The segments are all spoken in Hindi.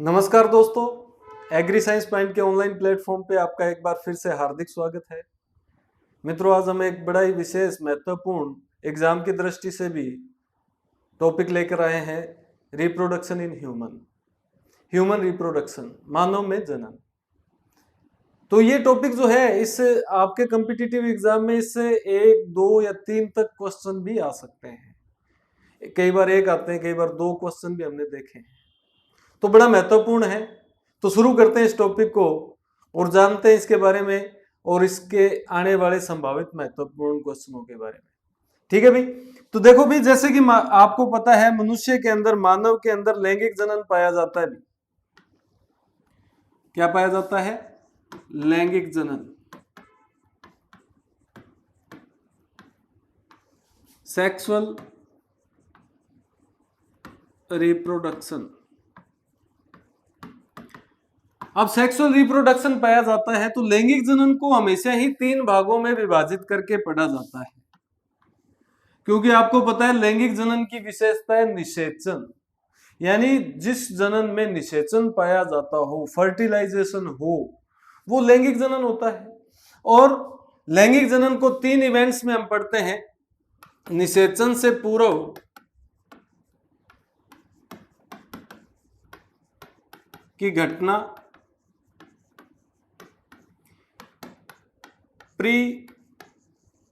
नमस्कार दोस्तों, एग्री साइंस पॉइंट के ऑनलाइन प्लेटफॉर्म पे आपका एक बार फिर से हार्दिक स्वागत है। मित्रों, आज हम एक बड़ा ही विशेष महत्वपूर्ण एग्जाम की दृष्टि से भी टॉपिक लेकर आए हैं। रिप्रोडक्शन इन ह्यूमन रिप्रोडक्शन, मानव में जनन। तो ये टॉपिक जो है इस आपके कॉम्पिटिटिव एग्जाम में इससे 1, 2 या 3 तक क्वेश्चन भी आ सकते हैं। कई बार एक आते हैं, कई बार 2 क्वेश्चन भी हमने देखे हैं। तो बड़ा महत्वपूर्ण है। तो शुरू करते हैं इस टॉपिक को और जानते हैं इसके बारे में और इसके आने वाले संभावित महत्वपूर्ण क्वेश्चनों के बारे में। ठीक है भाई। तो देखो भी, जैसे कि आपको पता है मनुष्य के अंदर, मानव के अंदर लैंगिक जनन पाया जाता है। क्या पाया जाता है? लैंगिक जनन, सेक्सुअल रिप्रोडक्शन। अब सेक्सुअल रिप्रोडक्शन पाया जाता है तो लैंगिक जनन को हमेशा ही 3 भागों में विभाजित करके पढ़ा जाता है, क्योंकि आपको पता है लैंगिक जनन की विशेषता है निषेचन, यानी जिस जनन में निषेचन पाया जाता हो, फर्टिलाइजेशन हो, वो लैंगिक जनन होता है। और लैंगिक जनन को 3 इवेंट्स में हम पढ़ते हैं। निषेचन से पूर्व की घटना, प्री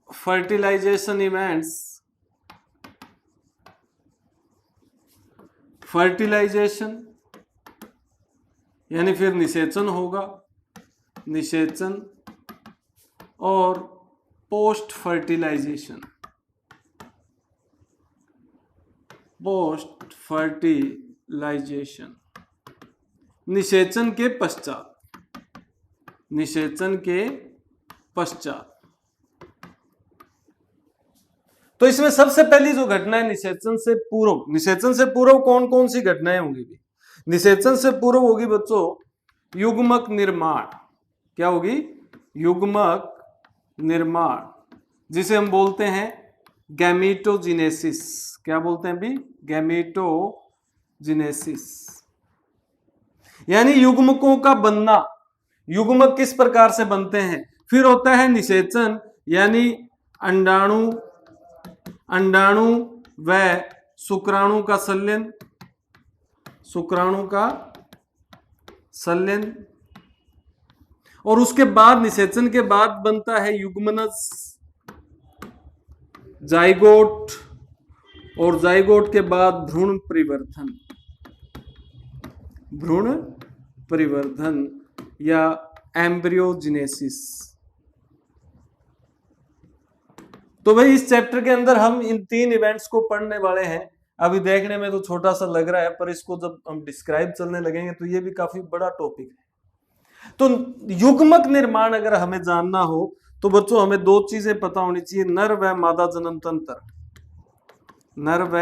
फर्टिलाइजेशन इवेंट्स, फर्टिलाइजेशन यानी फिर निषेचन होगा, निषेचन, और पोस्ट फर्टिलाइजेशन, पोस्ट फर्टिलाइजेशन, निषेचन के पश्चात, निषेचन के पश्चात। तो इसमें सबसे पहली जो घटना है निषेचन से पूर्व, निषेचन से पूर्व कौन कौन सी घटनाएं होंगी? निषेचन से पूर्व होगी बच्चों युग्मक निर्माण। क्या होगी? युग्मक निर्माण, जिसे हम बोलते हैं गैमेटोजेनेसिस। क्या बोलते हैं अभी? गैमेटोजेनेसिस, यानी युग्मकों का बनना। युग्मक किस प्रकार से बनते हैं? फिर होता है निषेचन, यानी अंडाणु, अंडाणु व शुक्राणु का संलयन, शुक्राणु का संलयन। और उसके बाद निषेचन के बाद बनता है युग्मनज, जाइगोट, और जाइगोट के बाद भ्रूण परिवर्धन, भ्रूण परिवर्धन या एम्ब्रियोजेनेसिस। तो भाई इस चैप्टर के अंदर हम इन 3 इवेंट्स को पढ़ने वाले हैं। अभी देखने में तो छोटा सा लग रहा है, पर इसको जब हम डिस्क्राइब चलने लगेंगे तो ये भी काफी बड़ा टॉपिक है। तो युग्मक निर्माण अगर हमें जानना हो तो बच्चों हमें 2 चीजें पता होनी चाहिए, नर व मादा जनन तंत्र। नर व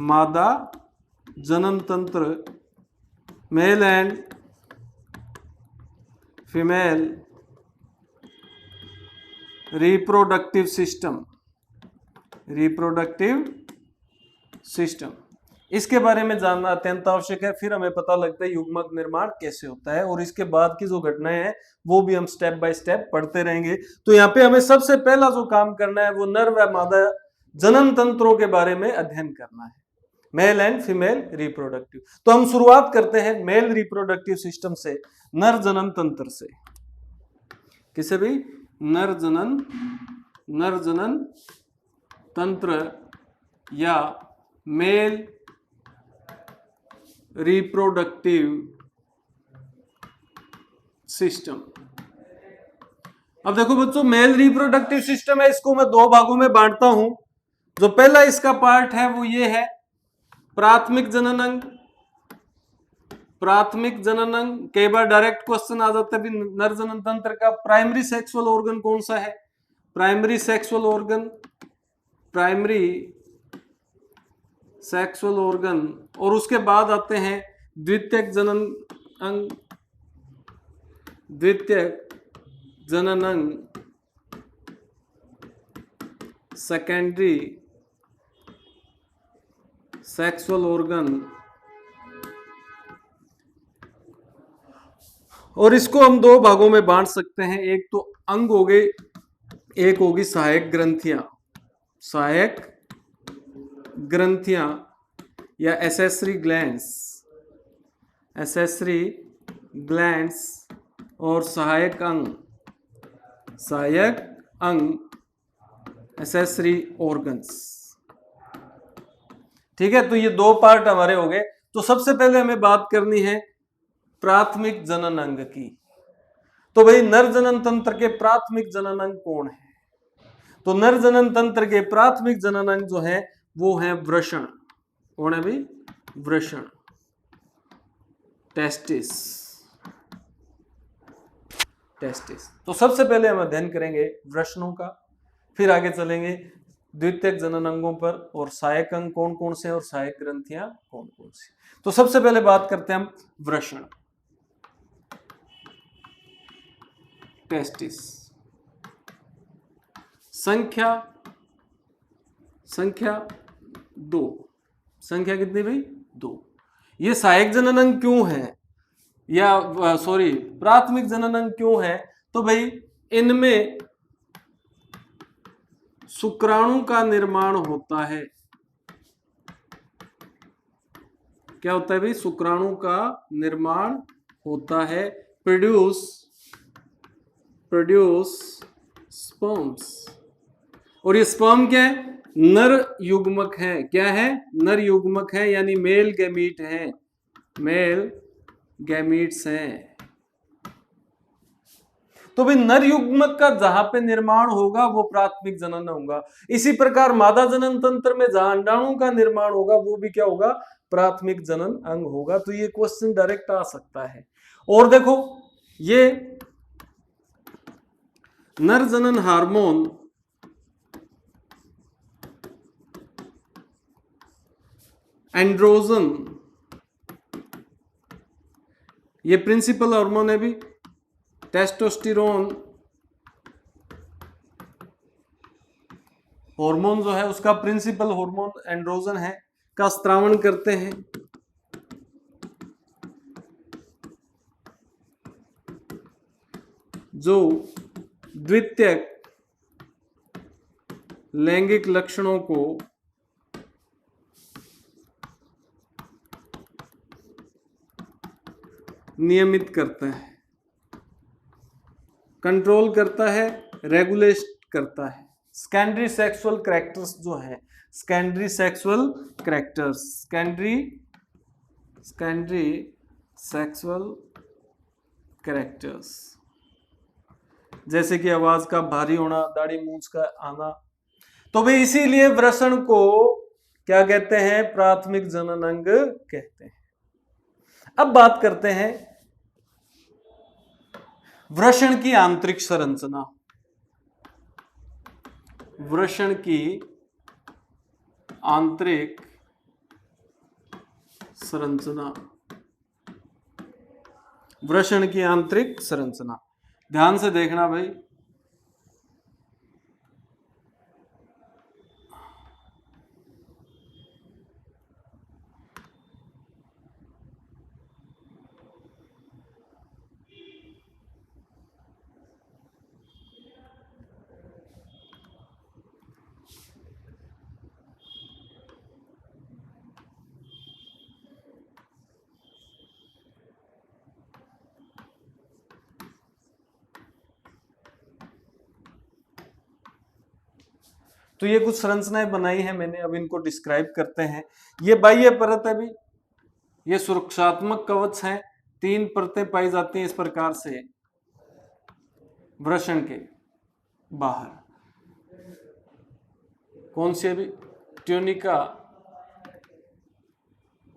मादा जनन तंत्र, male and female reproductive system, reproductive system, इसके बारे में जानना अत्यंत आवश्यक है। फिर हमें पता लगता है युग्मक निर्माण कैसे होता है, और इसके बाद की जो घटनाएं हैं वो भी हम स्टेप बाय स्टेप पढ़ते रहेंगे। तो यहाँ पे हमें सबसे पहला जो काम करना है वो नर व मादा जनन तंत्रों के बारे में अध्ययन करना है, मेल एंड फीमेल रिप्रोडक्टिव। तो हम शुरुआत करते हैं मेल रिप्रोडक्टिव सिस्टम से, नर जनन तंत्र से। किसे भी? नर जनन तंत्र या मेल रिप्रोडक्टिव सिस्टम। अब देखो बच्चों, मेल रिप्रोडक्टिव सिस्टम है, इसको मैं 2 भागों में बांटता हूं। जो पहला इसका पार्ट है वो ये है प्राथमिक जनन अंग। प्राथमिक जनन अंग, कई बार डायरेक्ट क्वेश्चन आ जाता है नर जनन तंत्र का प्राइमरी सेक्सुअल ऑर्गन कौन सा है? Primary sexual organ, primary sexual organ. और उसके बाद आते हैं द्वितीयक जनन अंग, द्वितीयक जनन अंग, सेकेंडरी सेक्सुअल ऑर्गन, और इसको हम दो भागों में बांट सकते हैं, एक तो अंग हो गए, एक होगी सहायक ग्रंथियां। सहायक ग्रंथियां या एसेसरी ग्लैंड्स, एसेसरी ग्लैंड्स और सहायक अंग, सहायक अंग, एसेसरी ऑर्गन्स। ठीक है, तो ये दो पार्ट हमारे हो गए। तो सबसे पहले हमें बात करनी है प्राथमिक जनन अंग की। तो भाई नर जनन तंत्र के प्राथमिक जनन अंग कौन है? तो नर जनन तंत्र के प्राथमिक जनन अंग जो है वो है वृषण। कौन है भाई? वृषण, टेस्टिस, टेस्टिस। तो सबसे पहले हम अध्ययन करेंगे वृषणों का, फिर आगे चलेंगे द्वितीयक जनन अंगों पर और सहायक अंग कौन कौन से और सहायक ग्रंथियां कौन कौन सी। तो सबसे पहले बात करते हैं हम वृषण, टेस्टिस। संख्या 2। संख्या कितनी भाई? 2। ये सहायक जनन अंग क्यों है, या सॉरी प्राथमिक जनन अंग क्यों है? तो भाई इनमें शुक्राणु का निर्माण होता है। क्या होता है भाई? शुक्राणु का निर्माण होता है। Produce sperms. और ये स्पर्म क्या है? नर युग्मक है। क्या है? नर युग्मक है, यानी मेल गैमीट है, मेल गैमीट्स हैं। तो भाई नर युग्मक का जहां पे निर्माण होगा वो प्राथमिक जनन होगा। इसी प्रकार मादा जनन तंत्र में जहां अंडाणु का निर्माण होगा वो भी क्या होगा? प्राथमिक जनन अंग होगा। तो ये क्वेश्चन डायरेक्ट आ सकता है। और देखो ये नर जनन हार्मोन एंड्रोजन, ये प्रिंसिपल हार्मोन है भी। टेस्टोस्टेरोन हार्मोन जो है उसका प्रिंसिपल हार्मोन एंड्रोजन है, का स्त्रावण करते हैं। जो द्वितीयक लैंगिक लक्षणों को नियमित करता है, कंट्रोल करता है, रेगुलेट करता है। सेकेंडरी सेक्सुअल कैरेक्टर्स जो है, secondary sexual characters, secondary sexual characters, जैसे कि आवाज का भारी होना, दाढ़ी मूंछ का आना। तो भाई इसीलिए वृषण को क्या कहते हैं? प्राथमिक जनन अंग कहते हैं। अब बात करते हैं वृषण की आंतरिक संरचना। वृषण की आंतरिक संरचना, वृषण की आंतरिक संरचना ध्यान से देखना भाई। तो ये कुछ संरचनाएं बनाई हैं मैंने, अब इनको डिस्क्राइब करते हैं। ये बाह्य परत है भी, ये सुरक्षात्मक कवच है। 3 परतें पाई जाती हैं इस प्रकार से वृषण के बाहर। कौन सी है भी? ट्यूनिका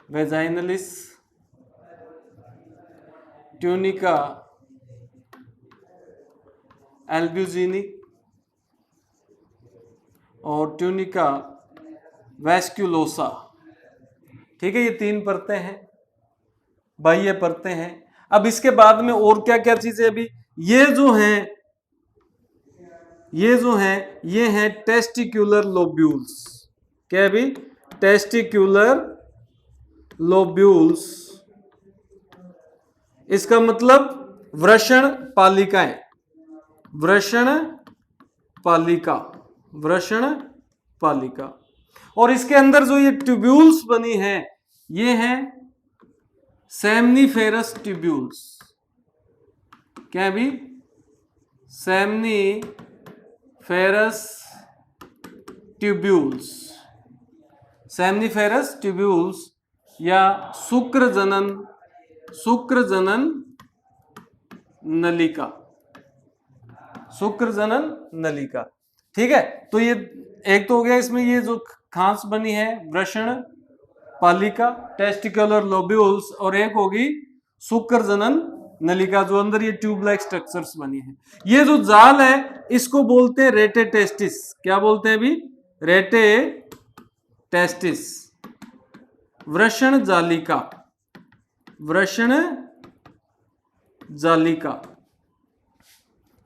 वेजाइनलिस, ट्यूनिका एल्ब्यूजिनी और ट्यूनिका वैस्क्यूलोसा। ठीक है, ये 3 परतें हैं, बाह्य परतें हैं। अब इसके बाद में और क्या क्या चीजें अभी ये जो हैं ये हैं टेस्टिक्यूलर लोब्यूल्स। क्या है भी? Testicular lobules. इसका मतलब वृषण पालिकाएं, वृषण पालिका, वृषण पालिका। और इसके अंदर जो ये ट्यूब्यूल्स बनी है ये हैं सेमनीफेरस ट्यूब्यूल्स। क्या है भी? सेमनीफेरस ट्यूब्यूल्स, सेमनीफेरस ट्यूब्यूल्स या शुक्र जनन नलिका, शुक्र जनन नलिका। ठीक है, तो ये एक तो हो गया इसमें ये जो खांस बनी है वृषण पालिका, टेस्टिकुलर लोब्यूल्स, और एक होगी शुक्र जनन नलिका जो अंदर ये ट्यूब लाइक स्ट्रक्चर्स बनी है। ये जो जाल है इसको बोलते हैं रेटे टेस्टिस। क्या बोलते हैं अभी? रेटे टेस्टिस, वृषण जालिका, वृषण जालिका।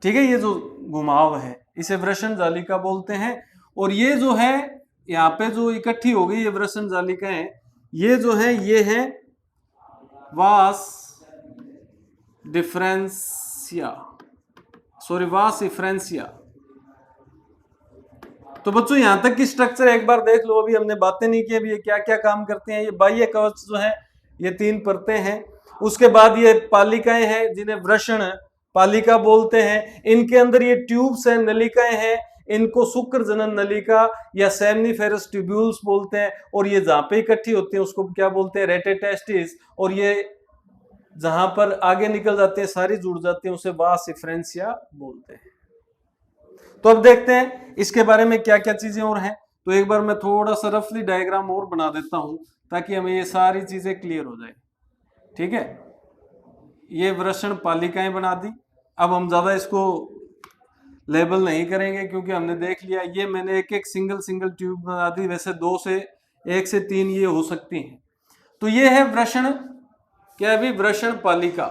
ठीक है, ये जो घुमाव है इसे वृषण जालिका बोलते हैं। और ये जो है यहाँ पे जो इकट्ठी हो गई ये वृषण जालिकाएं, ये जो है ये है वास डिफरेंसिया, सॉरी वास इफ्रेंसिया। तो बच्चों यहां तक की स्ट्रक्चर एक बार देख लो, अभी हमने बातें नहीं की अभी ये क्या क्या काम करते हैं। ये बाह्य कवच जो है ये 3 परतें हैं। उसके बाद ये पालिकाएं हैं जिन्हें वृषण पालिका बोलते हैं। इनके अंदर ये ट्यूब्स हैं, नलिकाएं हैं, इनको शुक्र जनन नलिका या सेमनीफेरस ट्यूब्यूल्स बोलते हैं। और ये जहां पे इकट्ठी होती है उसको क्या बोलते हैं? रेटे टेस्टिस। और ये जहां पर आगे निकल जाते हैं सारी जुड़ जाती है उसे वास इफ्रेंसिया बोलते हैं। तो अब देखते हैं इसके बारे में क्या क्या चीजें और हैं। तो एक बार मैं थोड़ा सा रफली डायग्राम और बना देता हूं ताकि हमें ये सारी चीजें क्लियर हो जाए। ठीक है, ये वृषण पालिकाएं बना दी। अब हम ज्यादा इसको लेबल नहीं करेंगे क्योंकि हमने देख लिया ये मैंने एक एक सिंगल ट्यूब बना दी। वैसे 1 से 3 ये हो सकती हैं। तो ये है वृषण, क्या भी? वृषण पालिका,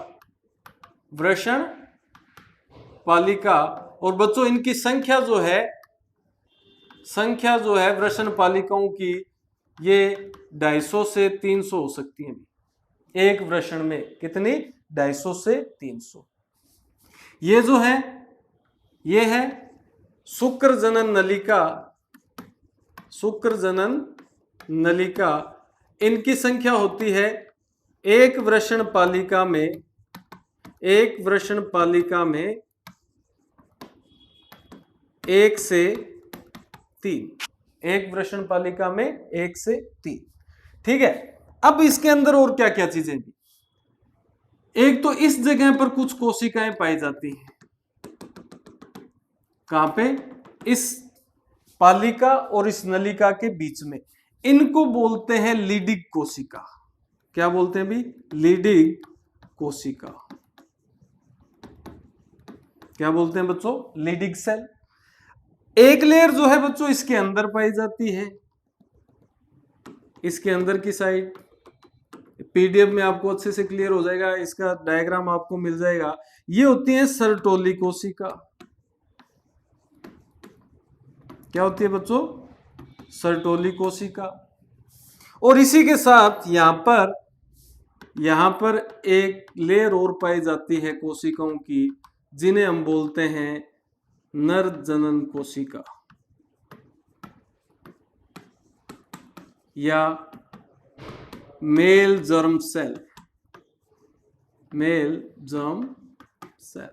वृषण पालिका। और बच्चों इनकी संख्या जो है वृषण पालिकाओं की ये 250 से 300 हो सकती है एक वृषण में। कितनी? 250 से 300। ये जो है ये है शुक्र जनन नलिका, शुक्र जनन नलिका। इनकी संख्या होती है एक वृषण पालिका में 1 से 3, एक वृषण पालिका में 1 से 3। ठीक है, अब इसके अंदर और क्या क्या चीजें थी? एक तो इस जगह पर कुछ कोशिकाएं पाई जाती हैं। कहां पे? इस पालिका और इस नलिका के बीच में। इनको बोलते हैं लीडिंग कोशिका। क्या बोलते हैं भी? लीडिंग कोशिका। क्या बोलते हैं बच्चों? Leading cell. एक लेयर जो है बच्चों इसके अंदर पाई जाती है, इसके अंदर की साइड। पीडीएफ में आपको अच्छे से क्लियर हो जाएगा, इसका डायग्राम आपको मिल जाएगा। ये होती है सर्टोली कोशिका। क्या होती है बच्चों? सर्टोली कोशिका। और इसी के साथ यहां पर एक लेयर और पाई जाती है कोशिकाओं की जिन्हें हम बोलते हैं नर जनन कोशिका या male germ cell, male germ cell.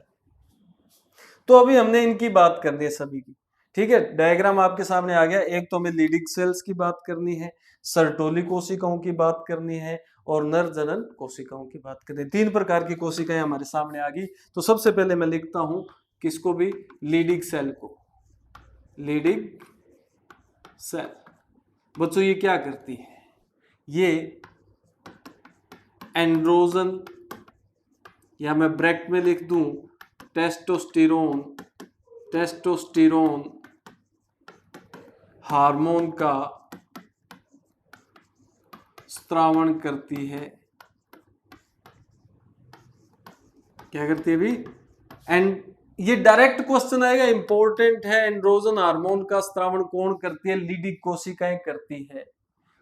तो अभी हमने इनकी बात करनी है सभी की। ठीक है, डायग्राम आपके सामने आ गया। एक तो हमें लीडिंग सेल्स की बात करनी है, सर्टोली कोशिकाओं की बात करनी है और नर जनन कोशिकाओं की बात करनी है। 3 प्रकार की कोशिकाएं हमारे सामने आ गई। तो सबसे पहले मैं लिखता हूं किसको भी? लीडिंग सेल को। लीडिंग सेल बच्चों ये क्या करती है? ये एंड्रोजन या मैं ब्रैकेट में लिख दूं टेस्टोस्टेरोन हार्मोन का स्त्रावण करती है। क्या करती है भी? एंड ये डायरेक्ट क्वेश्चन आएगा, इंपॉर्टेंट है। एंड्रोजन हार्मोन का स्त्रावण कौन करती है? लीडिंग कोशिकाएं करती है।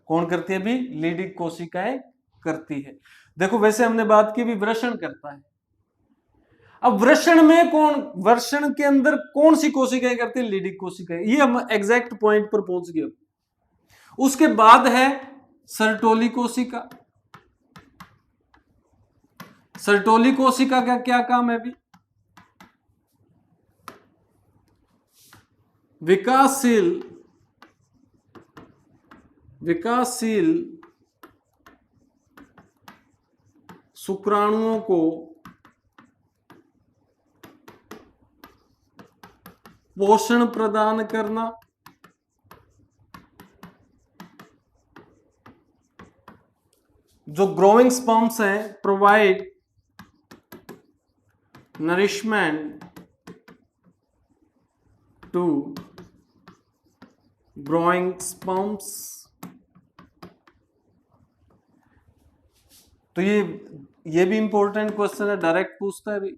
कौन करती है भी? लीडिंग कोशिकाएं करती है। देखो वैसे हमने बात की भी वृषण करता है, अब वृषण के अंदर कौन सी कोशिकाएं करती है? लीडिंग कोशिकाएं। ये हम एग्जैक्ट पॉइंट पर पहुंच गए। उसके बाद है सर्टोली कोशिका। सर्टोली कोशिका का क्या काम है? भी विकासशील शुक्राणुओं को पोषण प्रदान करना, जो ग्रोइंग स्पर्म्स हैं, provide nourishment to growing sperms. तो ये भी इंपॉर्टेंट क्वेश्चन है, डायरेक्ट पूछता है भी।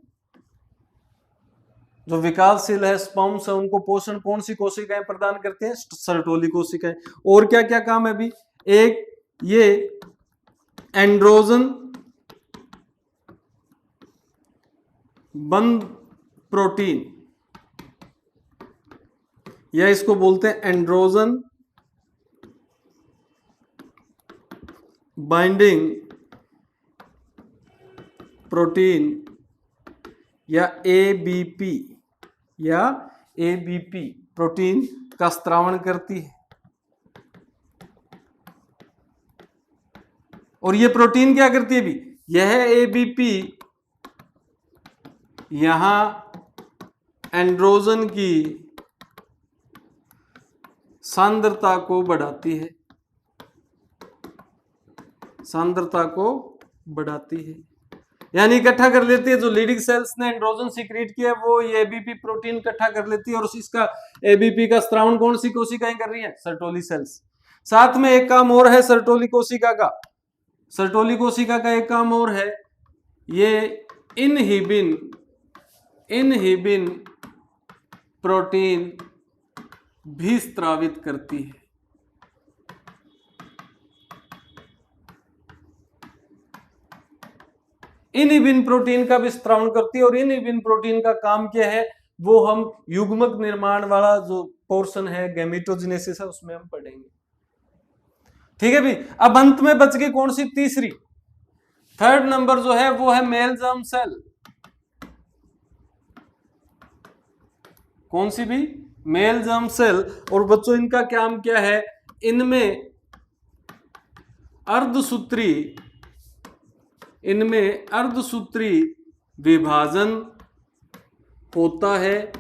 जो विकासशील है स्पर्म्स है, उनको पोषण कौन सी कोशिकाएं प्रदान करते हैं? सर्टोली कोशिकाएं। और क्या क्या काम है भी? एक ये एंड्रोजन बंद प्रोटीन, या इसको बोलते हैं एंड्रोजन बाइंडिंग प्रोटीन, या एबीपी प्रोटीन का स्त्रावण करती है। और ये प्रोटीन क्या करती है भी? यह एबीपी यहां एंड्रोजन की सांद्रता को बढ़ाती है, यानी इकट्ठा कर लेती है। जो लीडिंग सेल्स ने एंड्रोजन सीक्रेट किया है, वो ये एबीपी प्रोटीन इकट्ठा कर लेती है, और इसका एबीपी का स्त्रावण कौन सी कोशिकाएं कर रही हैं? Sertoli cells. साथ में एक काम और है सर्टोली कोशिका का एक काम और है, ये इनहिबिन प्रोटीन भी स्त्रावित करती है। इनहिबिन प्रोटीन का भी स्त्रावण करती है। और इनहिबिन प्रोटीन का काम क्या है? वो हम युग्मक निर्माण वाला जो पोर्शन है, गैमेटोजेनेसिस है, उसमें हम पढ़ेंगे। ठीक है भी। अब अंत में बच गई कौन सी? तीसरी, थर्ड नंबर जो है वो है मेल जर्म सेल। कौन सी भी? Male germ cell. और बच्चों इनका काम क्या है? इनमें अर्धसूत्री विभाजन होता है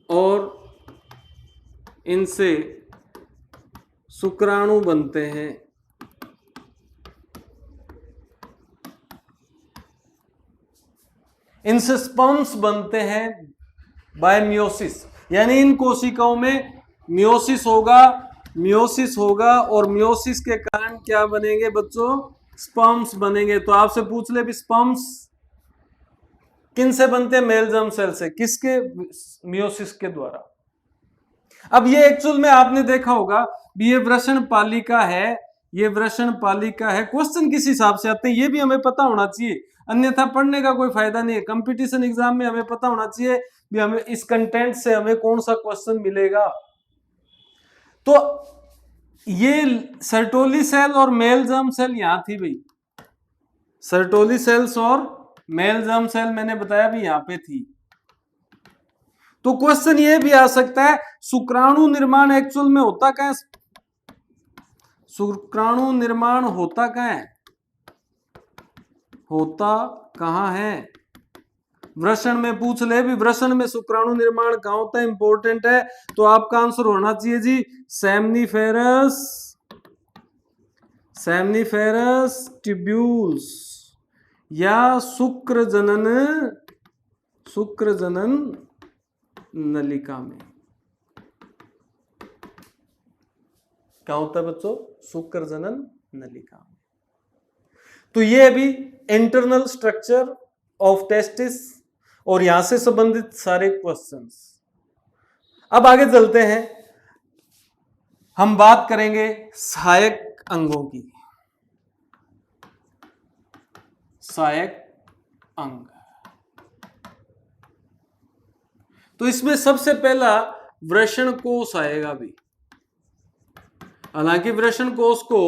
और इनसे शुक्राणु बनते हैं। इनसे स्पर्म्स बनते हैं बाय मियोसिस, यानी इन कोशिकाओं में मियोसिस होगा और मियोसिस के कारण क्या बनेंगे बच्चों? स्पर्म्स बनेंगे। तो आपसे पूछ ले भी स्पर्म्स किन से बनते हैं? मेल जर्म सेल से। किसके? मियोसिस के द्वारा। अब ये एक्चुअल में आपने देखा होगा भी, ये वृषण पालिका है, क्वेश्चन किस हिसाब से आते हैं ये भी हमें पता होना चाहिए, अन्यथा पढ़ने का कोई फायदा नहीं है। कंपटीशन एग्जाम में हमें पता होना चाहिए भी हमें इस कंटेंट से हमें कौन सा क्वेश्चन मिलेगा। तो ये सर्टोली सेल और मेल जर्म सेल यहां थी भाई, सर्टोली सेल्स और मेल जर्म सेल मैंने बताया भी यहां पे थी। तो क्वेश्चन ये भी आ सकता है, शुक्राणु निर्माण एक्चुअल में होता कहां है? शुक्राणु निर्माण होता कहां है? वृषण में पूछ ले भी, वृषण में शुक्राणु निर्माण कहां होता है? इंपॉर्टेंट है। तो आपका आंसर होना चाहिए जी सेमनीफेरस ट्यूब्यूल्स या शुक्र जनन नलिका में। क्या होता है बच्चों? शुक्र जनन नलिका में। तो ये अभी इंटरनल स्ट्रक्चर ऑफ टेस्टिस और यहां से संबंधित सारे क्वेश्चंस। अब आगे चलते हैं, हम बात करेंगे सहायक अंगों की। सहायक अंग। तो इसमें सबसे पहला वृषण कोष आएगा भी। हालांकि वृषण कोष को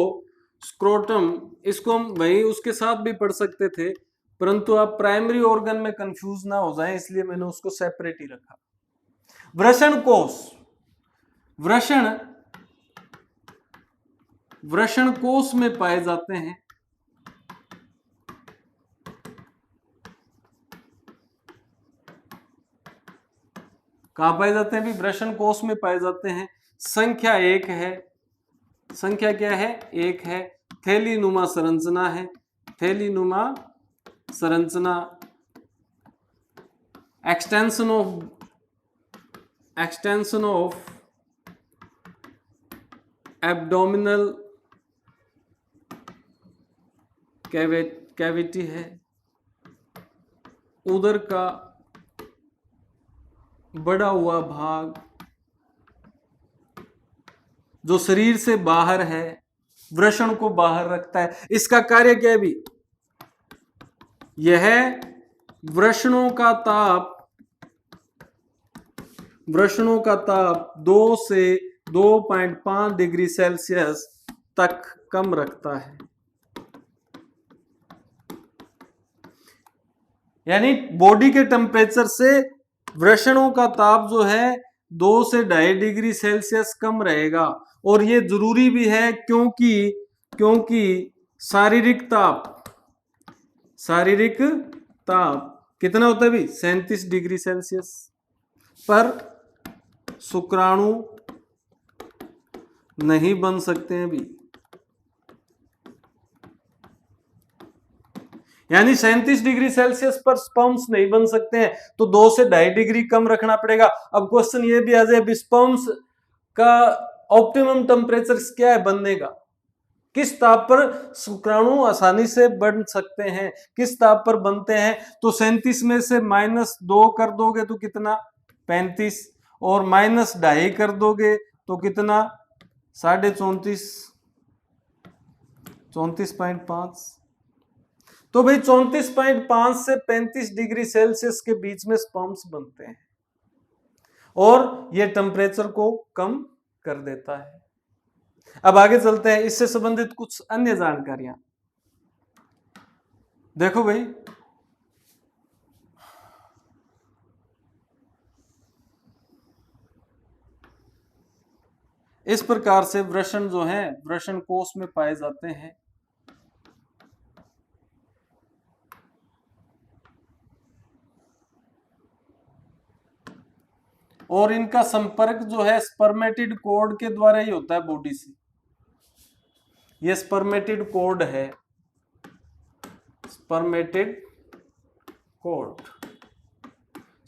स्क्रोटम, इसको हम वही उसके साथ भी पढ़ सकते थे, परंतु आप प्राइमरी ऑर्गन में कंफ्यूज ना हो जाएं, इसलिए मैंने उसको सेपरेट ही रखा। वृषण कोष, वृषण कोष में पाए जाते हैं। कहां पाए जाते हैं भी? वृषण कोष में पाए जाते हैं। संख्या 1 है। संख्या क्या है? 1 है। थैलीनुमा संरचना है। थैलीनुमा संरचना। एक्सटेंशन ऑफ एब्डोमिनल कैविटी है। उदर का बड़ा हुआ भाग जो शरीर से बाहर है, वृषण को बाहर रखता है। इसका कार्य क्या है भी? यह वृषणों का ताप 2 से 2.5 डिग्री सेल्सियस तक कम रखता है। यानी बॉडी के टेम्परेचर से वृषणों का ताप जो है 2 से 2.5 डिग्री सेल्सियस कम रहेगा। और ये जरूरी भी है क्योंकि शारीरिक ताप कितना होता है भी? 37 डिग्री सेल्सियस पर शुक्राणु नहीं बन सकते हैं भी। यानी 37 डिग्री सेल्सियस पर स्पर्म्स नहीं बन सकते हैं, तो 2 से 2.5 डिग्री कम रखना पड़ेगा। अब क्वेश्चन ये भी आ जाए, स्पर्म्स का ऑप्टिमम टेम्परेचर क्या है बनने का? किस ताप पर शुक्राणु आसानी से बन सकते हैं, किस ताप पर बनते हैं? तो 37 में से -2 कर दोगे तो कितना? 35। और -2.5 कर दोगे तो कितना? 34.5। 34.5। तो भाई 34.5 से 35 डिग्री सेल्सियस के बीच में स्पर्म्स बनते हैं और यह टेम्परेचर को कम कर देता है। अब आगे चलते हैं, इससे संबंधित कुछ अन्य जानकारियां देखो भाई। इस प्रकार से वृषण जो है वृषण कोष में पाए जाते हैं। और इनका संपर्क जो है स्पर्मेटिड कोड के द्वारा ही होता है बॉडी से। ये स्पर्मेटिड कोड है,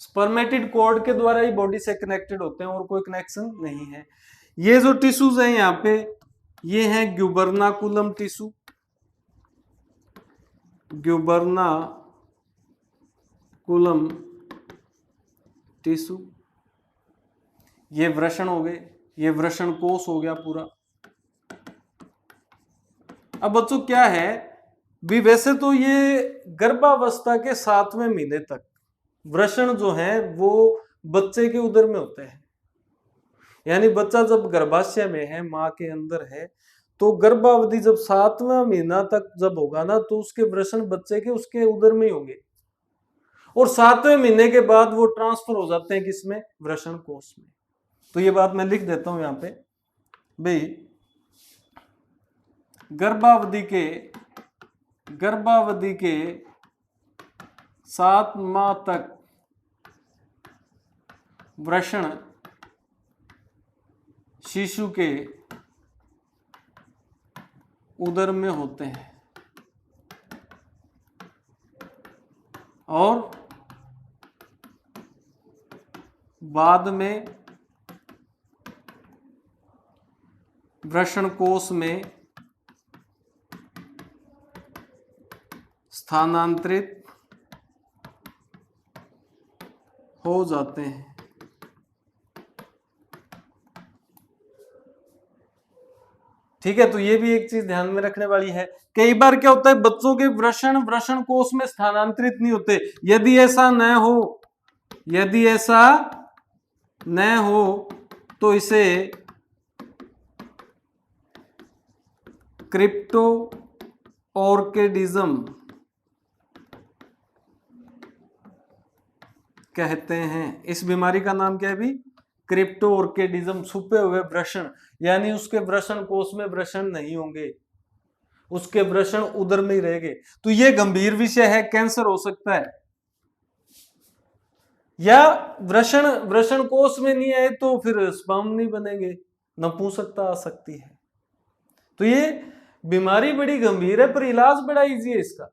स्पर्मेटिड कोड के द्वारा ही बॉडी से कनेक्टेड होते हैं और कोई कनेक्शन नहीं है। ये जो टिश्यूज हैं यहाँ पे, ये हैं ग्यूबर्नाकुलम टिश्यू, ग्यूबर्नाकुलम टिश्यू। ये वृषण हो गए, ये वृषण कोष हो गया पूरा। अब बच्चों क्या है भी, वैसे तो ये गर्भावस्था के 7वें महीने तक वृषण जो है वो बच्चे के उदर में होते हैं। यानी बच्चा जब गर्भाशय में है, मां के अंदर है, तो गर्भावधि जब 7वां महीना तक जब होगा ना, तो उसके वृषण बच्चे के उसके उदर में ही होंगे। और 7वें महीने के बाद वो ट्रांसफर हो जाते हैं किसमें? वृषण कोष में। तो ये बात मैं लिख देता हूं यहां पे भाई, गर्भावधि के 7 माह तक वृषण शिशु के उदर में होते हैं और बाद में वृषण कोष में स्थानांतरित हो जाते हैं। ठीक है, तो ये भी एक चीज ध्यान में रखने वाली है। कई बार क्या होता है, बच्चों के वृषण कोष में स्थानांतरित नहीं होते। यदि ऐसा न हो, यदि ऐसा न हो तो इसे क्रिप्टो ऑर्किडिज्म कहते हैं। इस बीमारी का नाम क्या है भी? क्रिप्टो ऑर्किडिज्म, छुपे हुए वृषण, यानी उसके वृषण कोष में वृषण नहीं होंगे, उसके वृषण उदर में ही रहेंगे। तो ये गंभीर विषय है, कैंसर हो सकता है। या वृषण कोष में नहीं आए तो फिर स्पर्म नहीं बनेंगे, नपुंसकता आ सकती है। तो ये बीमारी बड़ी गंभीर है, पर इलाज बड़ा इजी है इसका।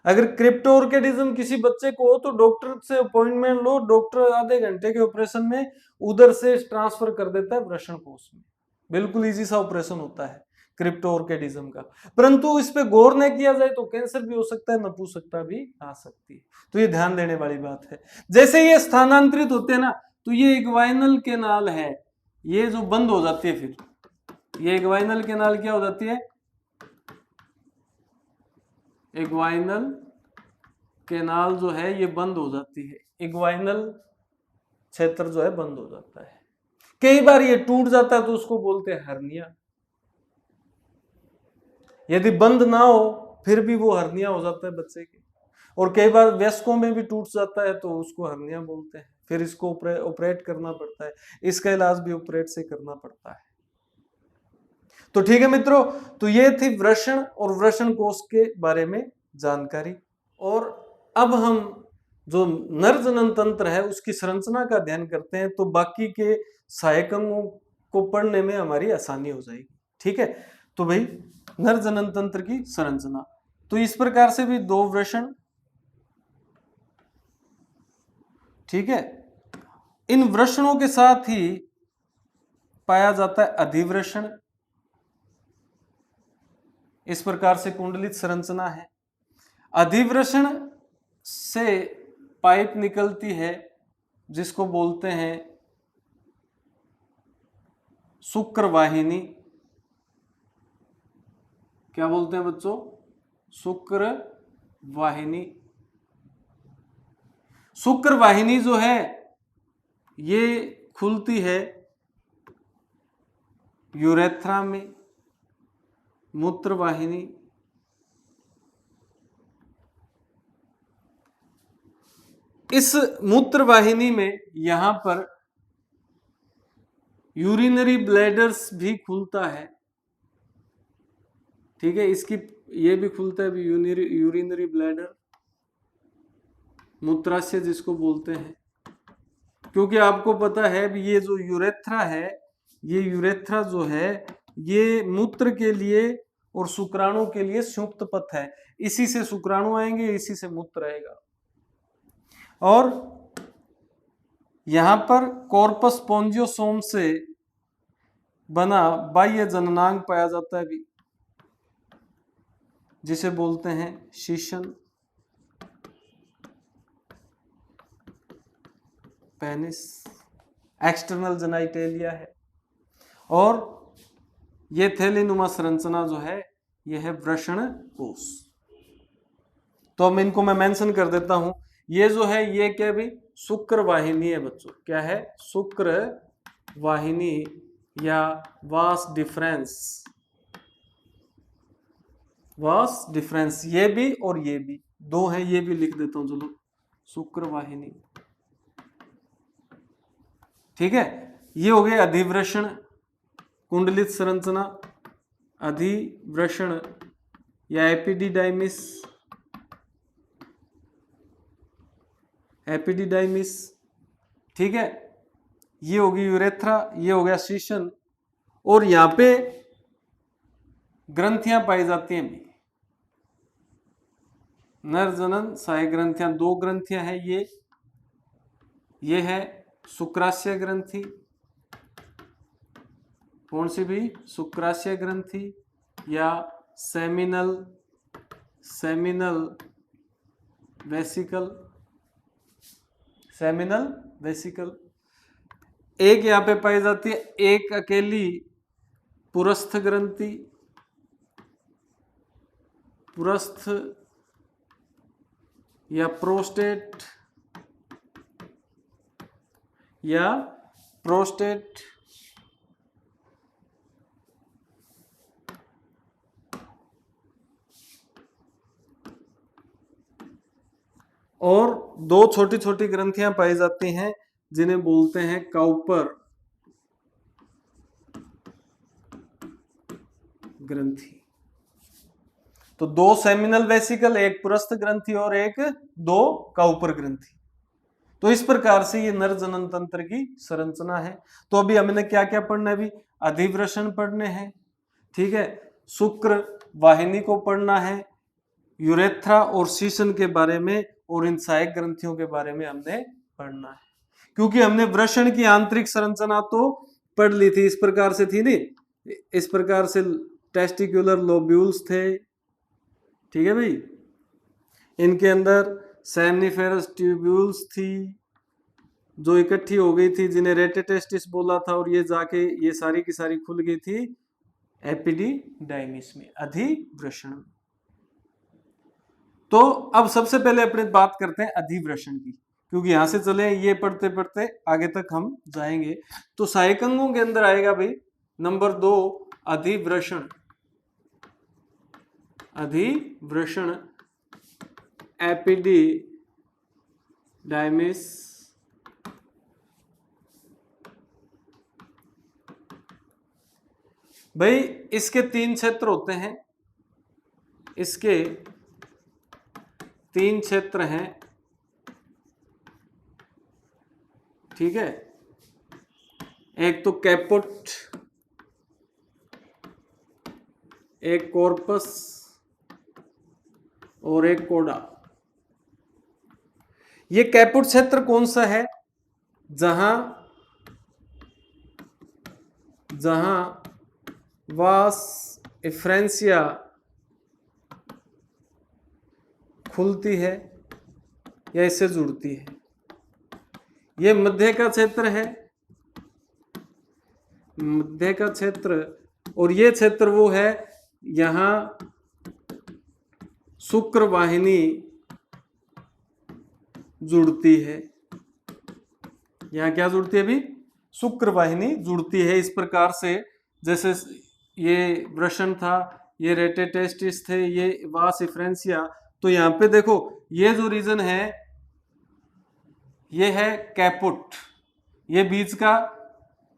अगर क्रिप्टो ऑर्किडिज्म किसी बच्चे को हो तो डॉक्टर से अपॉइंटमेंट लो, डॉक्टर आधे घंटे के ऑपरेशन में उधर से ट्रांसफर कर देता है वृषण कोष में। बिल्कुल इजी सा ऑपरेशन होता है क्रिप्टो ऑर्किडिज्म का। परंतु इस पे गौर न किया जाए तो कैंसर भी हो सकता है, नपुंसकता भी आ सकती है। तो ये ध्यान देने वाली बात है। जैसे ये स्थानांतरित होते हैं ना, तो ये इग्वाइनल केनाल है, ये जो बंद हो जाती है, फिर ये इग्वाइनल केनाल क्या हो जाती है? इग्वाइनल केनाल जो है ये बंद हो जाती है, इग्वाइनल क्षेत्र जो है बंद हो जाता है। कई बार ये टूट जाता है तो उसको बोलते हैं हर्निया। यदि बंद ना हो फिर भी वो हर्निया हो जाता है बच्चे के। और कई बार वयस्कों में भी टूट जाता है तो उसको हर्निया बोलते हैं। फिर इसको ऑपरेट करना पड़ता है, इसका इलाज भी ऑपरेट से करना पड़ता है। तो ठीक है मित्रों, तो ये थी वृषण और वृषण कोष के बारे में जानकारी। और अब हम जो नर जनन तंत्र है उसकी संरचना का अध्ययन करते हैं, तो बाकी के सहायक अंगों को पढ़ने में हमारी आसानी हो जाएगी। ठीक है, तो भाई नर जनन तंत्र की संरचना, तो इस प्रकार से भी दो वृषण, ठीक है। इन वृषणों के साथ ही पाया जाता है अधिवृषण। इस प्रकार से कुंडलित संरचना है। अधिवृषण से पाइप निकलती है जिसको बोलते हैं शुक्र वाहिनी। क्या बोलते हैं बच्चों? शुक्र वाहिनी। शुक्र वाहिनी जो है ये खुलती है यूरेथ्रा में। मूत्र वाहिनी, इस मूत्र वाहिनी में यहां पर यूरिनरी ब्लैडर्स भी खुलता है। ठीक है, इसकी ये भी खुलता है यूरिनरी ब्लैडर, मूत्राशय जिसको बोलते हैं। क्योंकि आपको पता है भी ये जो यूरेथ्रा है, ये यूरेथ्रा जो है ये मूत्र के लिए और शुक्राणु के लिए संयुक्त पथ है। इसी से शुक्राणु आएंगे, इसी से मूत्र आएगा। और यहां पर कॉर्पस स्पोंजियोसोम से बना बाह्य जननांग पाया जाता है भी, जिसे बोलते हैं शीशन, पेनिस, एक्सटर्नल जेनाइटेलिया है। और ये थैलीनुमा संरचना जो है ये है वृषण कोष। तो अब इनको मैं मेंशन कर देता हूं। ये जो है ये क्या भी? शुक्र वाहिनी है बच्चों। क्या है? शुक्र वाहिनी या वास डिफरेंस। वास डिफरेंस, ये भी और ये भी दो है, ये भी लिख देता हूं। चलो, शुक्र वाहिनी, ठीक है। ये हो गए अधिवृषण, कुंडलित संरचना, अधिवृषण या एपिडिडाइमिस, एपिडिडाइमिस, ठीक है। ये होगी यूरेथ्रा, ये हो गया शीशन। और यहां पे ग्रंथियां पाई जाती हैं भी, नर जनन सहायक ग्रंथियां, दो ग्रंथियां हैं। ये है शुक्राशय ग्रंथि। कौन सी भी? शुक्राशय ग्रंथि या सेमिनल वेसिकल, सेमिनल वेसिकल। एक यहां पे पाई जाती है, एक अकेली पुरस्थ ग्रंथि, पुरस्थ या प्रोस्टेट या प्रोस्टेट और दो छोटी छोटी ग्रंथियां पाई जाती हैं जिन्हें बोलते हैं काउपर ग्रंथि। तो दो सेमिनल वेसिकल, एक पुरस्थ ग्रंथि और एक दो काउपर ग्रंथि। तो इस प्रकार से ये नर जनन तंत्र की संरचना है। तो अभी हमने क्या क्या पढ़ना है? अभी अधिवृषण पढ़ने हैं, ठीक है, शुक्र वाहिनी को पढ़ना है, यूरेथ्रा और शीशन के बारे में और इन सहायक ग्रंथियों के बारे में हमने पढ़ना है। क्योंकि हमने वृषण की आंतरिक संरचना तो पढ़ ली थी, इस प्रकार से थी नहीं, इस प्रकार से टेस्टिकुलर लोब्यूल्स थे, ठीक है भाई, इनके अंदर सेमनीफेरस ट्यूब्यूल्स थी जो इकट्ठी हो गई थी, जिन्हें रेटेटेस्टिस बोला था, और ये जाके ये सारी की सारी खुल गई थी एपिडिडाइमिस में, अधिवृषण। तो अब सबसे पहले अपने बात करते हैं अधिवृषण की, क्योंकि यहां से चले ये पढ़ते पढ़ते आगे तक हम जाएंगे। तो सहायक अंगों के अंदर आएगा भाई नंबर 2 अधिवृषण। अधिवृषण एपिडिडाइमिस, भाई इसके 3 क्षेत्र होते हैं, इसके 3 क्षेत्र हैं, ठीक है, एक तो कैपुट, एक कॉर्पस और एक कोडा। ये कैपुट क्षेत्र कौन सा है? जहां वास एफ्रेंसिया खुलती है या इससे जुड़ती है। ये मध्य का क्षेत्र है, मध्य का क्षेत्र, और ये क्षेत्र वो है यहां शुक्र वाहिनी जुड़ती है। यहां क्या जुड़ती है? भी शुक्र वाहिनी जुड़ती है। इस प्रकार से जैसे ये वृषण था, ये रेटेटेस्टिस थे, ये वास एफ्रेंसिया, तो यहाँ पे देखो ये जो रीजन है ये है कैपुट, ये बीच का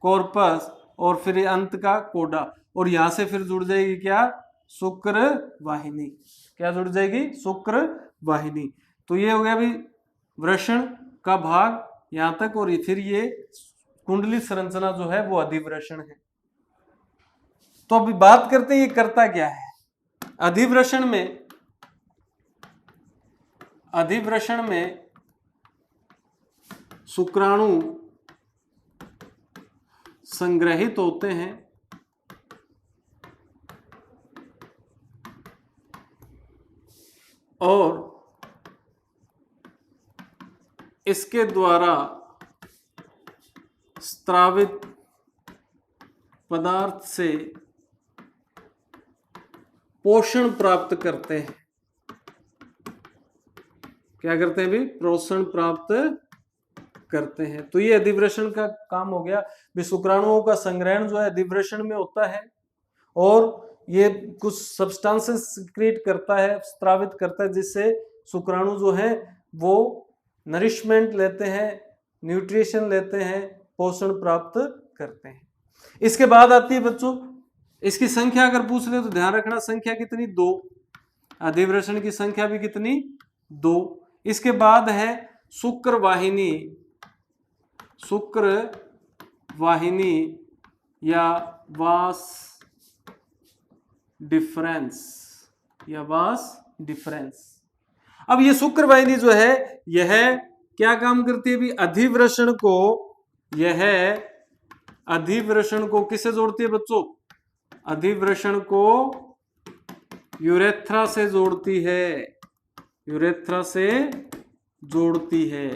कॉर्पस और फिर अंत का कोडा, और यहां से फिर जुड़ जाएगी क्या? शुक्र वाहिनी। क्या जुड़ जाएगी? शुक्र वाहिनी। तो ये हो गया भी वृषण का भाग यहां तक, और फिर ये कुंडली संरचना जो है वो अधिवृषण है। तो अभी बात करते हैं ये करता क्या है। अधिवृषण में शुक्राणु संग्रहित होते हैं और इसके द्वारा स्त्रावित पदार्थ से पोषण प्राप्त करते हैं। क्या करते हैं भी? पोषण प्राप्त करते हैं। तो ये अधिवृषण का काम हो गया। शुक्राणुओं का संग्रहण जो है अधिवृषण में होता है, और ये कुछ सब्सटेंसेस क्रिएट करता है, स्त्रावित करता है, जिससे शुक्राणु जो है वो नरिशमेंट लेते हैं, न्यूट्रिशन लेते हैं, पोषण प्राप्त करते हैं। इसके बाद आती है बच्चों, इसकी संख्या अगर पूछ ले तो ध्यान रखना, संख्या कितनी? 2। अधिवृषण की संख्या भी कितनी? 2। इसके बाद है शुक्र वाहिनी, शुक्र वाहिनी या वास डिफरेंस, या वास डिफरेंस। अब ये शुक्र वाहिनी जो है यह क्या काम करती है भी? अधिवृषण को, यह अधिवृषण को किससे जोड़ती है बच्चों? अधिवृषण को यूरेथ्रा से जोड़ती है, यूरेथ्रा से जोड़ती है।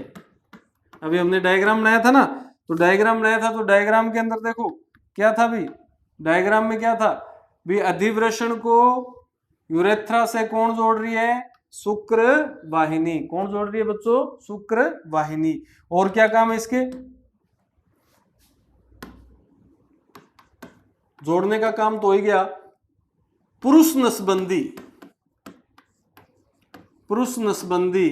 अभी हमने डायग्राम बनाया था ना, तो डायग्राम बनाया था, तो डायग्राम के अंदर देखो क्या था भी? डायग्राम में क्या था भी, अधिवृषण को यूरेथ्रा से कौन जोड़ रही है, शुक्र वाहिनी। कौन जोड़ रही है बच्चों, शुक्र वाहिनी। और क्या काम है इसके, जोड़ने का काम तो हो ही गया। पुरुष नसबंदी, पुरुष नसबंदी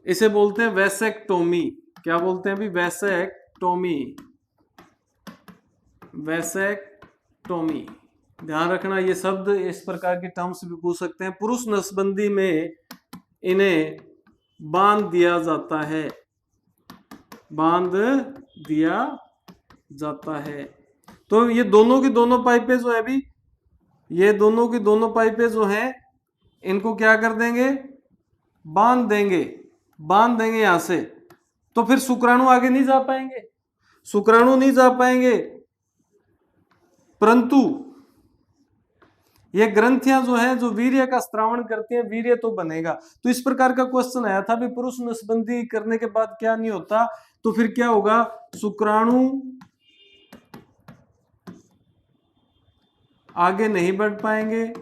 इसे बोलते हैं वैसेक्टोमी। क्या बोलते हैं अभी, वैसेक्टोमी, वैसेक्टोमी। ध्यान रखना, ये शब्द इस प्रकार के टर्म्स भी पूछ सकते हैं। पुरुष नसबंदी में इन्हें बांध दिया जाता है, बांध दिया जाता है। तो ये दोनों की दोनों पाइपें जो है अभी, ये दोनों की दोनों पाइपें जो हैं इनको क्या कर देंगे, बांध देंगे, बांध देंगे यहां से। तो फिर शुक्राणु आगे नहीं जा पाएंगे, शुक्राणु नहीं जा पाएंगे, परंतु ये ग्रंथियां जो है जो वीर्य का स्त्रावण करती हैं, वीर्य तो बनेगा। तो इस प्रकार का क्वेश्चन आया था भी पुरुष नसबंदी करने के बाद क्या नहीं होता, तो फिर क्या होगा, शुक्राणु आगे नहीं बढ़ पाएंगे,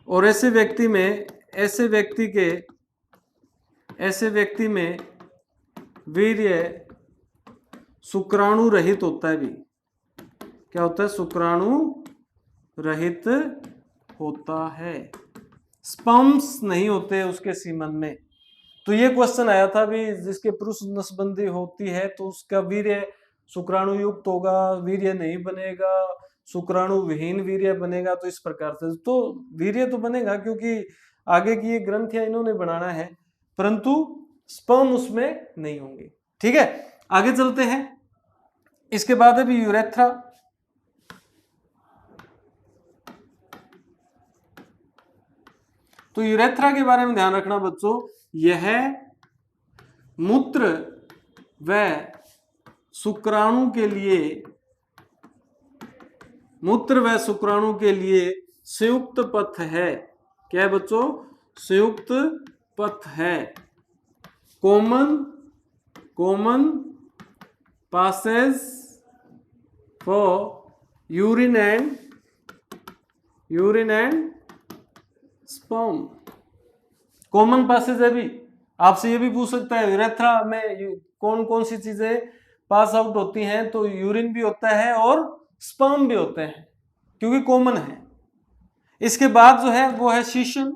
और ऐसे व्यक्ति में, ऐसे व्यक्ति में वीर्य शुक्राणु रहित होता है भी। क्या होता है, शुक्राणु रहित होता है, स्पर्म्स नहीं होते उसके सीमन में। तो ये क्वेश्चन आया था भी, जिसके पुरुष नसबंदी होती है तो उसका वीर्य शुक्राणु युक्त होगा, वीर्य नहीं बनेगा, शुक्राणु विहीन वीर्य बनेगा। तो इस प्रकार से तो वीर्य तो बनेगा क्योंकि आगे की ये ग्रंथियां इन्होंने बनाना है, परंतु स्पर्म उसमें नहीं होंगे। ठीक है, आगे चलते हैं। इसके बाद अभी यूरेथ्रा। तो यूरेथ्रा के बारे में ध्यान रखना बच्चों, यह मूत्र व शुक्राणु के लिए, मूत्र व शुक्राणु के लिए संयुक्त पथ है। क्या है बच्चों, संयुक्त पथ है। Common passage for urine and sperm. Common passage है भी, आपसे ये भी पूछ सकता है यूरेथ्रा में कौन कौन सी चीजें पास आउट होती हैं, तो यूरिन भी होता है और स्पर्म भी होते हैं क्योंकि कॉमन है। इसके बाद जो है वो है शीशन,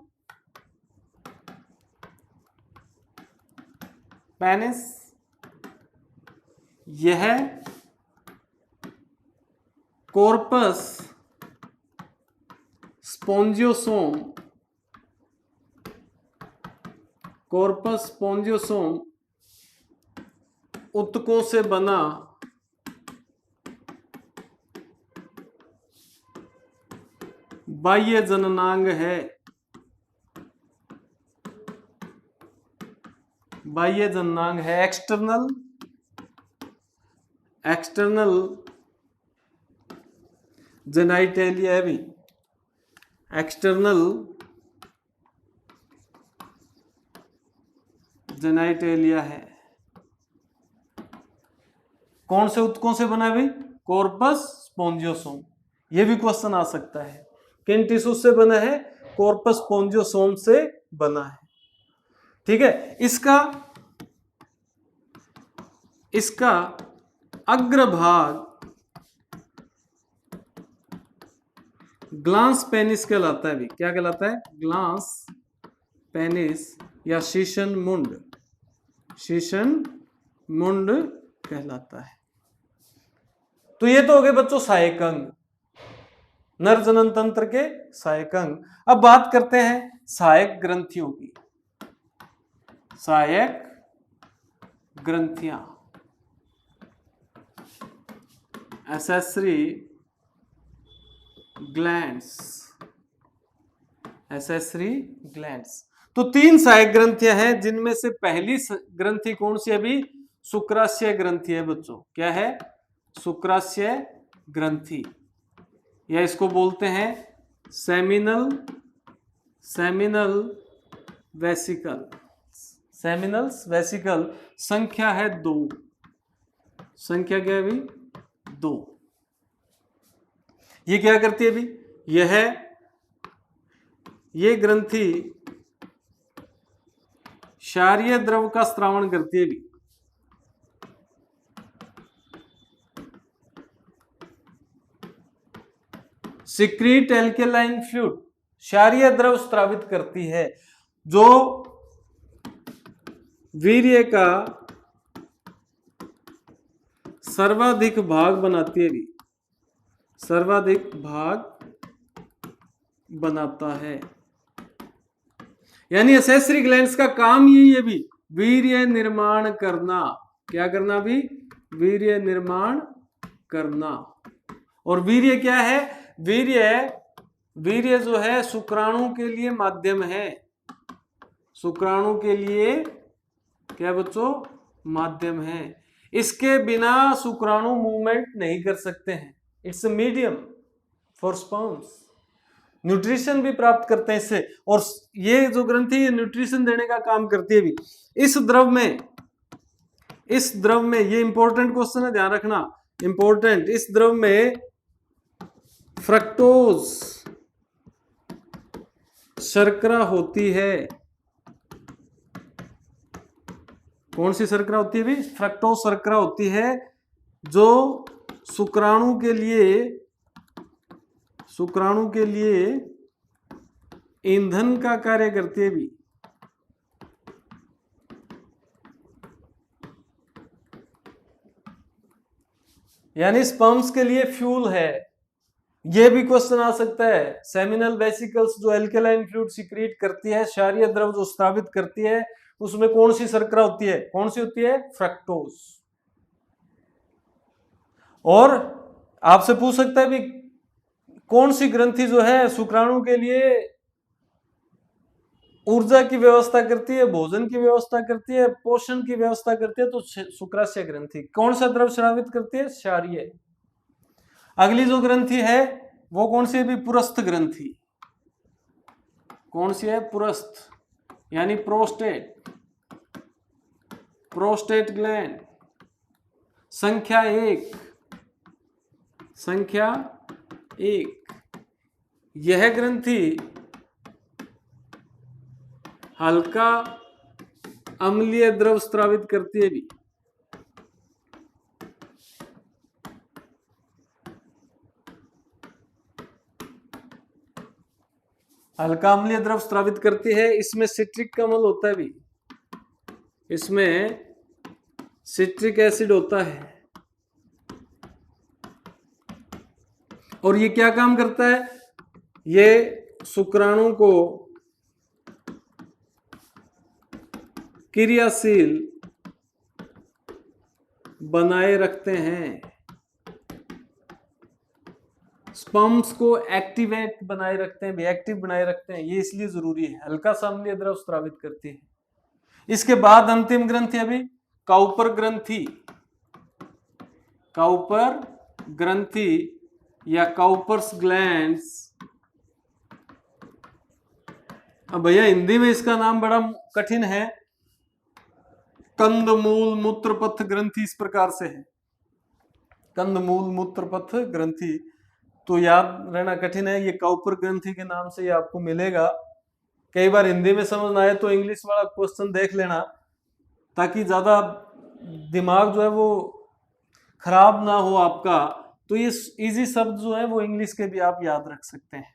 पेनिस। यह कॉर्पस स्पोंजियोसोम, कॉर्पस स्पोंजियोसोम ऊतकों से बना बाह्य जननांग है, बाह्य जननांग है। एक्सटर्नल जेनाइटेलिया है भी, एक्सटर्नल जेनाइटेलिया है। कौन से ऊतकों से बना है भाई, कॉर्पस स्पोंजियोसोम। ये भी क्वेश्चन आ सकता है, किन टिश्यू से बना है, कॉर्पस स्पोंजियोसोम से बना है। ठीक है, इसका अग्रभाग ग्लांस पेनिस कहलाता है भी। क्या कहलाता है, ग्लांस पेनिस या शीशन मुंड कहलाता है। तो ये तो हो गए बच्चों सहायक अंग, नर जनन तंत्र के सहायक अंग। अब बात करते हैं सहायक ग्रंथियों की। सहायक ग्रंथियां, एसेसरी ग्लैंड्स। तो 3 सहायक ग्रंथियां हैं, जिनमें से पहली ग्रंथि कौन सी है अभी, शुक्राशय ग्रंथि है बच्चों। क्या है, शुक्राशय ग्रंथि, या इसको बोलते हैं सेमिनल वेसिकल, सेमिनल्स वेसिकल, संख्या है 2। संख्या क्या है भाई? 2। ये क्या करती है भाई? ये ग्रंथि क्षारीय द्रव का स्त्रावण करती है भी। सिक्रीट एल्केलाइन फ्लूइड, क्षारीय द्रव स्त्रावित करती है जो वीर्य का सर्वाधिक भाग बनाती है भी, सर्वाधिक भाग बनाता है। यानी एसेसरी ग्लैंड्स का काम यही है भी, वीर्य निर्माण करना। क्या करना भी? वीर्य निर्माण करना। और वीर्य क्या है? वीर्य जो है शुक्राणु के लिए माध्यम है। शुक्राणु के लिए क्या बच्चों? माध्यम है। इसके बिना शुक्राणु मूवमेंट नहीं कर सकते हैं। It's a medium for sperms. Nutrition भी प्राप्त करते हैं इससे, और ये जो ग्रंथि न्यूट्रिशन देने का काम करती है भी। इस द्रव में ये इंपॉर्टेंट क्वेश्चन है, ध्यान रखना, इंपॉर्टेंट। इस द्रव में फ्रक्टोज शर्करा होती है। कौन सी शर्करा होती है भी? फ्रक्टोज शर्करा होती है, जो शुक्राणु के लिए ईंधन का कार्य करती है भी। यानी स्पर्म्स के लिए फ्यूल है। यह भी क्वेश्चन आ सकता है, सेमिनल वेसिकल्स जो एल्केलाइन फ्लूइड सिक्रीट करती है, क्षारीय द्रव जो स्रावित करती है, उसमें कौन सी शर्करा होती है? कौन सी होती है? फ्रक्टोज। और आपसे पूछ सकता है भी, कौन सी ग्रंथि जो है शुक्राणु के लिए ऊर्जा की व्यवस्था करती है, भोजन की व्यवस्था करती है, पोषण की व्यवस्था करती है? तो शुक्राशय ग्रंथि। कौन सा द्रव स्रावित करती है? क्षारीय। अगली जो ग्रंथि है वो कौन सी है भी? पुरस्थ ग्रंथि। कौन सी है? पुरस्थ, यानी प्रोस्टेट, प्रोस्टेट ग्लैंड। संख्या 1, संख्या 1। यह ग्रंथि हल्का अम्लीय द्रव स्रावित करती है भी। हल्का अम्लीय द्रव स्रावित करती है। इसमें सिट्रिक का अम्ल होता है भी, इसमें सिट्रिक एसिड होता है। और ये क्या काम करता है? ये शुक्राणु को क्रियाशील बनाए रखते हैं, स्पर्म्स को एक्टिवेट बनाए रखते हैं, एक्टिव बनाए रखते हैं। ये इसलिए जरूरी है, हल्का सा अम्लीय द्रव स्रावित करती है। इसके बाद अंतिम ग्रंथि अभी काउपर ग्रंथि। काउपर ग्रंथि या काउपर्स ग्लैंड्स। अब भैया हिंदी में इसका नाम बड़ा कठिन है, कंदमूल मूत्रपथ ग्रंथि इस प्रकार से है। कंदमूल मूत्रपथ ग्रंथि तो याद रहना कठिन है। ये काउपर ग्रंथि के नाम से ये आपको मिलेगा। कई बार हिंदी में समझ ना आए तो इंग्लिश वाला क्वेश्चन देख लेना, ताकि ज्यादा दिमाग जो है वो खराब ना हो आपका। तो ये इजी शब्द जो है वो इंग्लिश के भी आप याद रख सकते हैं।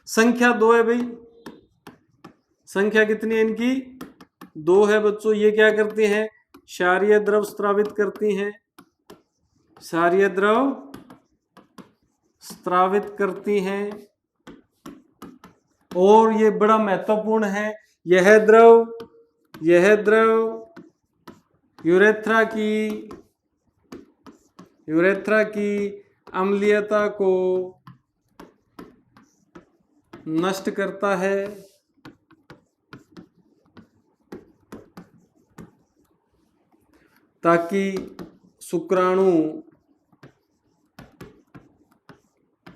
संख्या 2 है भाई। संख्या कितनी है इनकी? 2 है बच्चों। ये क्या करती हैं? क्षारीय द्रव स्रावित करती हैं, क्षारीय द्रव स्रावित करती हैं। और ये बड़ा महत्वपूर्ण है, यह द्रव यूरेथ्रा की अम्लीयता को नष्ट करता है, ताकि शुक्राणु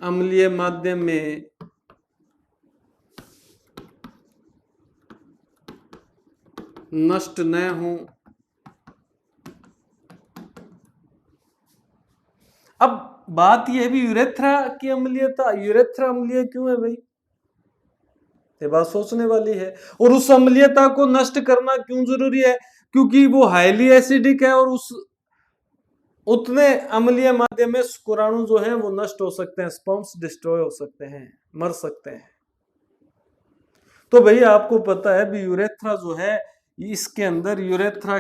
अम्लीय माध्यम में नष्ट न हो। अब बात यह भी यूरेथ्रा की अम्लीयता, यूरेथ्रा अम्लीय क्यों है भाई, ये बात सोचने वाली है। और उस अम्लीयता को नष्ट करना क्यों जरूरी है, क्योंकि वो हाईली एसिडिक है और उस उतने अम्लीय माध्यम में शुक्राणु जो है वो नष्ट हो सकते हैं, स्पर्म्स डिस्ट्रॉय हो सकते हैं, मर सकते हैं। तो भैया आपको पता है भी यूरेथ्रा जो है, इसके अंदर यूरेथ्रा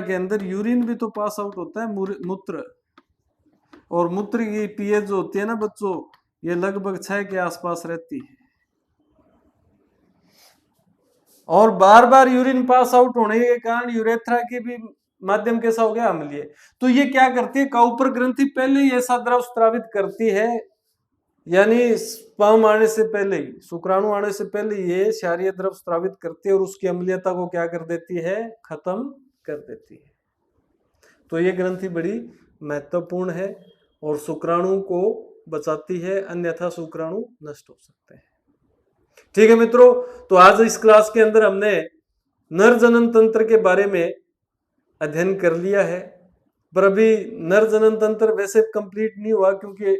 के अंदर यूरिन भी तो पास आउट होता है, मूत्र, और मूत्र की पीएच जो होती है ना बच्चों, ये लगभग 6 के आसपास रहती है। और बार बार यूरिन पास आउट होने के कारण यूरेथ्रा की भी माध्यम कैसा हो गया, अम्लीय। तो ये क्या करती है, काउपर ग्रंथि पहले ही ऐसा द्रव स्रावित करती है, यानी स्पर्म आने से पहले ही, शुक्राणु आने से पहले ये क्षारीय द्रव स्रावित करती है और उसकी अम्लीयता को क्या कर देती है, खत्म कर देती है। तो ये ग्रंथि बड़ी महत्वपूर्ण है और शुक्राणु को बचाती है, अन्यथा शुक्राणु नष्ट हो सकते हैं। ठीक है मित्रों, तो आज इस क्लास के अंदर हमने नर जनन तंत्र के बारे में अध्ययन कर लिया है, पर अभी नर जनन तंत्र वैसे कंप्लीट नहीं हुआ, क्योंकि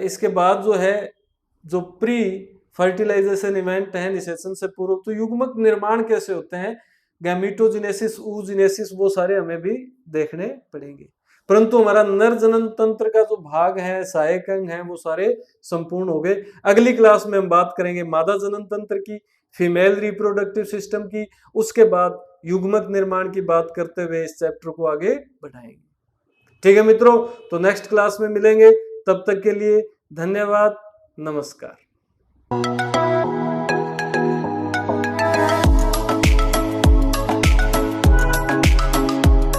इसके बाद जो है, जो प्री फर्टिलाइजेशन इवेंट है निषेचन से पूर्व, तो युग्मक निर्माण कैसे होते हैं, गैमीटोजेनेसिस, oogenesis, वो सारे हमें भी देखने पड़ेंगे। परंतु हमारा नर जनन तंत्र का जो भाग है, सहायक अंग है, वो सारे संपूर्ण हो गए। अगली क्लास में हम बात करेंगे मादा जनन तंत्र की, फीमेल रिप्रोडक्टिव सिस्टम की, उसके बाद युग्मक निर्माण की बात करते हुए इस चैप्टर को आगे बढ़ाएंगे। ठीक है मित्रों, तो नेक्स्ट क्लास में मिलेंगे, तब तक के लिए धन्यवाद, नमस्कार।